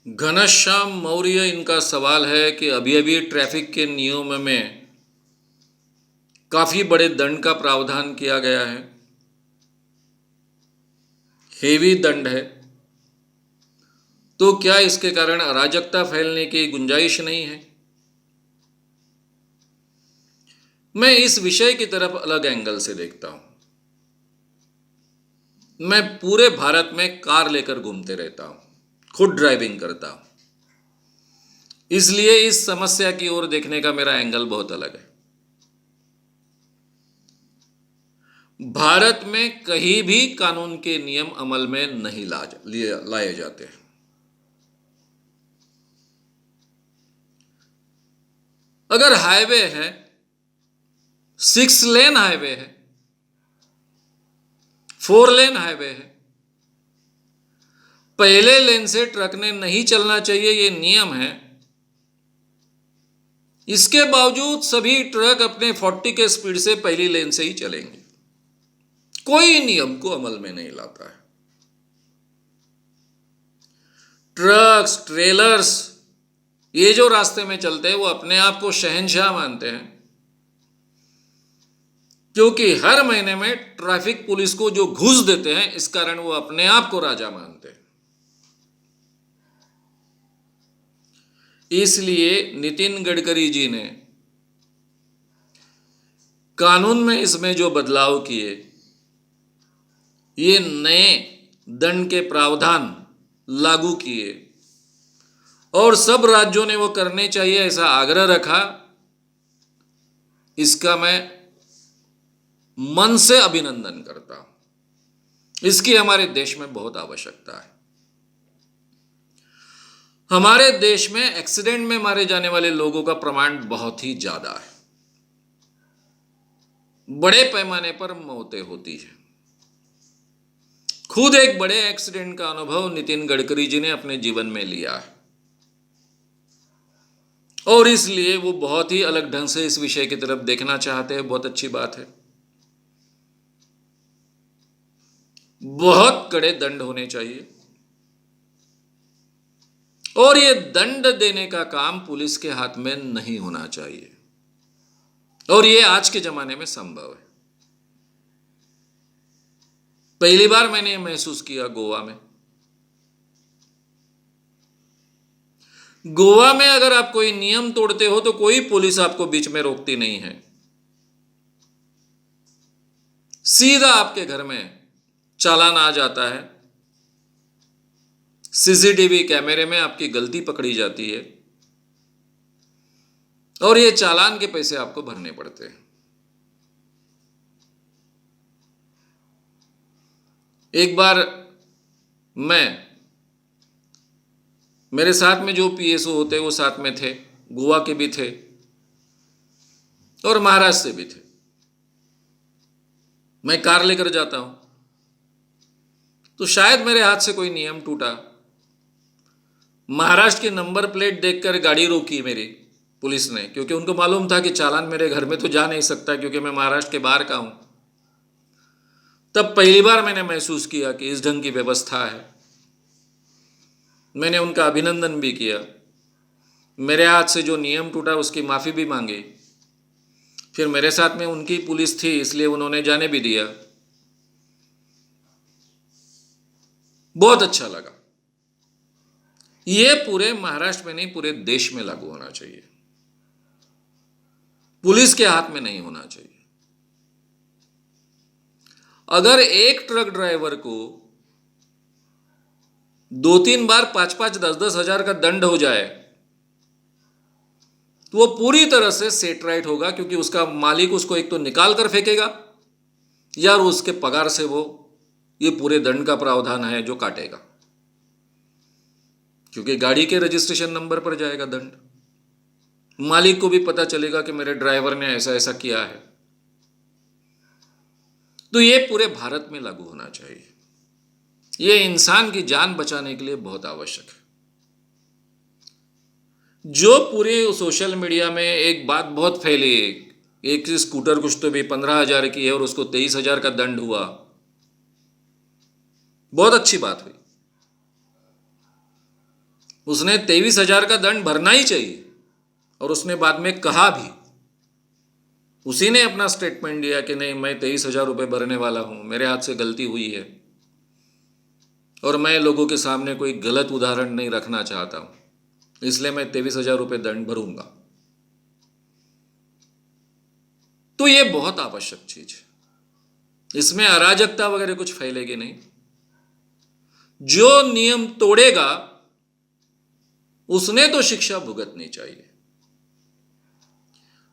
घनश्याम मौर्य, इनका सवाल है कि अभी अभी ट्रैफिक के नियम में काफी बड़े दंड का प्रावधान किया गया है। हेवी दंड है, तो क्या इसके कारण अराजकता फैलने की गुंजाइश नहीं है? मैं इस विषय की तरफ अलग एंगल से देखता हूं। मैं पूरे भारत में कार लेकर घूमते रहता हूं, खुद ड्राइविंग करता हूं, इसलिए इस समस्या की ओर देखने का मेरा एंगल बहुत अलग है। भारत में कहीं भी कानून के नियम अमल में नहीं लाए जाते। अगर हाईवे है, 6 लेन हाईवे है, 4 लेन हाईवे है, पहले लेन से ट्रक ने नहीं चलना चाहिए, ये नियम है। इसके बावजूद सभी ट्रक अपने 40 के स्पीड से पहली लेन से ही चलेंगे। कोई नियम को अमल में नहीं लाता है। ट्रक्स, ट्रेलर्स, ये जो रास्ते में चलते हैं वो अपने आप को शहंशाह मानते हैं, क्योंकि हर महीने में ट्रैफिक पुलिस को जो घूस देते हैं, इस कारण वो अपने आप को राजा मानते हैं। इसलिए नितिन गडकरी जी ने कानून में इसमें जो बदलाव किए, ये नए दंड के प्रावधान लागू किए और सब राज्यों ने वो करने चाहिए ऐसा आग्रह रखा, इसका मैं मन से अभिनंदन करता हूं। इसकी हमारे देश में बहुत आवश्यकता है। हमारे देश में एक्सीडेंट में मारे जाने वाले लोगों का प्रमाण बहुत ही ज्यादा है। बड़े पैमाने पर मौतें होती है। खुद एक बड़े एक्सीडेंट का अनुभव नितिन गडकरी जी ने अपने जीवन में लिया है और इसलिए वो बहुत ही अलग ढंग से इस विषय की तरफ देखना चाहते हैं। बहुत अच्छी बात है। बहुत कड़े दंड होने चाहिए और ये दंड देने का काम पुलिस के हाथ में नहीं होना चाहिए, और ये आज के जमाने में संभव है। पहली बार मैंने महसूस किया गोवा में। गोवा में अगर आप कोई नियम तोड़ते हो तो कोई पुलिस आपको बीच में रोकती नहीं है, सीधा आपके घर में चालान आ जाता है। सीसीटीवी कैमरे में आपकी गलती पकड़ी जाती है और ये चालान के पैसे आपको भरने पड़ते हैं। एक बार मेरे साथ में जो पीएसओ होते वो साथ में थे, गोवा के भी थे और महाराष्ट्र से भी थे। मैं कार लेकर जाता हूं तो शायद मेरे हाथ से कोई नियम टूटा। महाराष्ट्र की नंबर प्लेट देखकर गाड़ी रोकी मेरी पुलिस ने, क्योंकि उनको मालूम था कि चालान मेरे घर में तो जा नहीं सकता, क्योंकि मैं महाराष्ट्र के बाहर का हूं। तब पहली बार मैंने महसूस किया कि इस ढंग की व्यवस्था है। मैंने उनका अभिनंदन भी किया। मेरे हाथ से जो नियम टूटा उसकी माफी भी मांगी। फिर मेरे साथ में उनकी पुलिस थी, इसलिए उन्होंने जाने भी दिया। बहुत अच्छा लगा। ये पूरे महाराष्ट्र में नहीं, पूरे देश में लागू होना चाहिए। पुलिस के हाथ में नहीं होना चाहिए। अगर एक ट्रक ड्राइवर को 2-3 बार 5-5, 10-10 हजार का दंड हो जाए तो वो पूरी तरह से सेट राइट होगा, क्योंकि उसका मालिक उसको एक तो निकाल कर फेंकेगा या उसके पगार से वो ये पूरे दंड का प्रावधान है जो काटेगा, क्योंकि गाड़ी के रजिस्ट्रेशन नंबर पर जाएगा दंड। मालिक को भी पता चलेगा कि मेरे ड्राइवर ने ऐसा ऐसा किया है। तो ये पूरे भारत में लागू होना चाहिए। ये इंसान की जान बचाने के लिए बहुत आवश्यक है। जो पूरे सोशल मीडिया में एक बात बहुत फैली, एक स्कूटर कुछ तो भी 15,000 की है और उसको 23,000 का दंड हुआ, बहुत अच्छी बात हुई। उसने 23,000 का दंड भरना ही चाहिए, और उसने बाद में कहा भी, उसी ने अपना स्टेटमेंट दिया कि नहीं, मैं 23,000 रुपये भरने वाला हूँ, मेरे हाथ से गलती हुई है और मैं लोगों के सामने कोई गलत उदाहरण नहीं रखना चाहता हूँ, इसलिए मैं 23,000 रुपये दंड भरूंगा। तो ये बहुत आवश्यक चीज है, इसमें अराजकता वगैरह कुछ फैलेगी नहीं। जो नियम तोड़ेगा उसने तो शिक्षा भुगतनी चाहिए।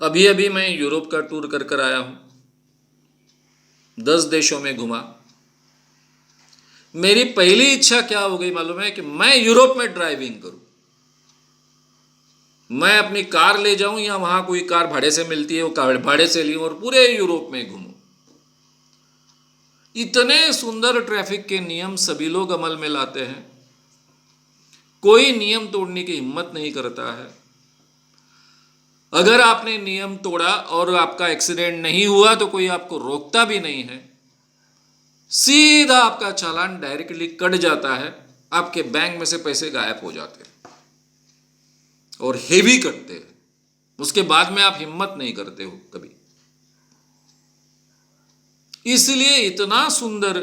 अभी अभी मैं यूरोप का टूर कर कर आया हूं, 10 देशों में घुमा। मेरी पहली इच्छा क्या हो गई मालूम है? कि मैं यूरोप में ड्राइविंग करूं, मैं अपनी कार ले जाऊं या वहां कोई कार भाड़े से मिलती है वो कार भाड़े से लूं और पूरे यूरोप में घूमूं। इतने सुंदर ट्रैफिक के नियम सभी लोग अमल में लाते हैं, कोई नियम तोड़ने की हिम्मत नहीं करता है। अगर आपने नियम तोड़ा और आपका एक्सीडेंट नहीं हुआ तो कोई आपको रोकता भी नहीं है, सीधा आपका चालान डायरेक्टली कट जाता है, आपके बैंक में से पैसे गायब हो जाते हैं और हेवी कटते हैं। उसके बाद में आप हिम्मत नहीं करते हो कभी। इसलिए इतना सुंदर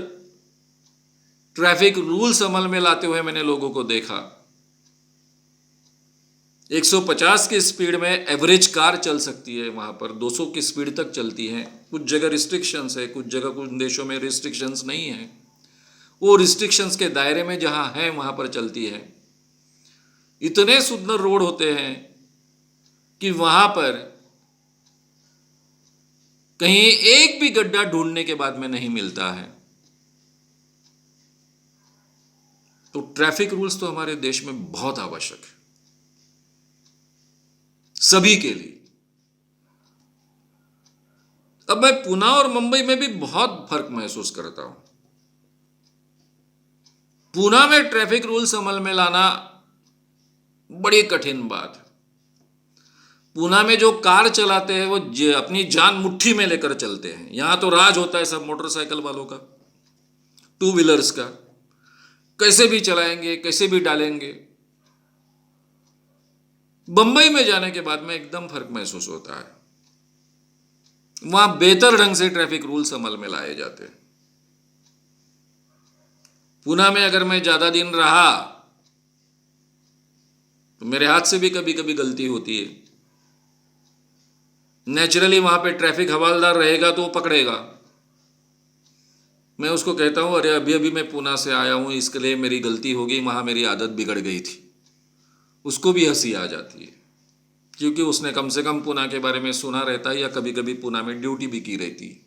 ट्रैफिक रूल्स अमल में लाते हुए मैंने लोगों को देखा। 150 की स्पीड में एवरेज कार चल सकती है, वहां पर 200 की स्पीड तक चलती है। कुछ जगह रिस्ट्रिक्शंस है, कुछ जगह कुछ देशों में रिस्ट्रिक्शंस नहीं है। वो रिस्ट्रिक्शंस के दायरे में जहां है वहां पर चलती है। इतने सुंदर रोड होते हैं कि वहां पर कहीं एक भी गड्ढा ढूंढने के बाद में नहीं मिलता है। तो ट्रैफिक रूल्स तो हमारे देश में बहुत आवश्यक है, सभी के लिए। अब मैं पुणे और मुंबई में भी बहुत फर्क महसूस करता हूं। पुणे में ट्रैफिक रूल्स अमल में लाना बड़ी कठिन बात है। पुणे में जो कार चलाते हैं वो अपनी जान मुट्ठी में लेकर चलते हैं। यहां तो राज होता है सब मोटरसाइकिल वालों का, टू व्हीलर्स का, कैसे भी चलाएंगे, कैसे भी डालेंगे। बंबई में जाने के बाद में एकदम फर्क महसूस होता है। वहां बेहतर ढंग से ट्रैफिक रूल्स अमल में लाए जाते हैं। पुणे में अगर मैं ज्यादा दिन रहा तो मेरे हाथ से भी कभी कभी गलती होती है। नेचुरली वहां पे ट्रैफिक हवालदार रहेगा तो वो पकड़ेगा। मैं उसको कहता हूं, अरे अभी अभी मैं पुणे से आया हूं, इसके लिए मेरी गलती हो गई, वहां मेरी आदत बिगड़ गई थी। उसको भी हंसी आ जाती है, क्योंकि उसने कम से कम पुणे के बारे में सुना रहता है या कभी कभी पुणे में ड्यूटी भी की रहती है।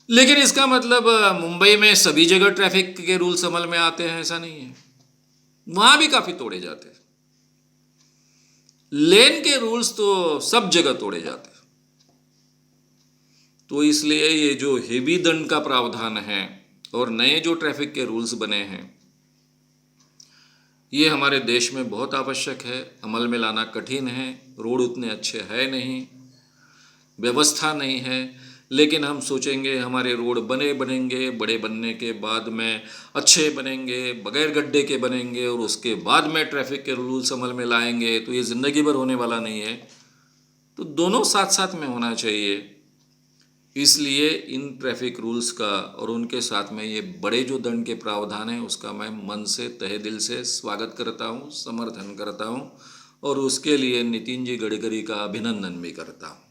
लेकिन इसका मतलब मुंबई में सभी जगह ट्रैफिक के रूल्स अमल में आते हैं ऐसा नहीं है। वहां भी काफी तोड़े जाते हैं। लेन के रूल्स तो सब जगह तोड़े जाते हैं। तो इसलिए ये जो हेवी दंड का प्रावधान है और नए जो ट्रैफिक के रूल्स बने हैं, ये हमारे देश में बहुत आवश्यक है। अमल में लाना कठिन है, रोड उतने अच्छे है नहीं, व्यवस्था नहीं है। लेकिन हम सोचेंगे हमारे रोड बनेंगे, बड़े बनने के बाद में अच्छे बनेंगे, बगैर गड्ढे के बनेंगे और उसके बाद में ट्रैफिक के रूल्स अमल में लाएंगे, तो ये ज़िंदगी भर होने वाला नहीं है। तो दोनों साथ साथ में होना चाहिए। इसलिए इन ट्रैफिक रूल्स का और उनके साथ में ये बड़े जो दंड के प्रावधान हैं उसका मैं मन से तहे दिल से स्वागत करता हूँ, समर्थन करता हूँ और उसके लिए नितिन जी गडकरी का अभिनंदन भी करता हूँ।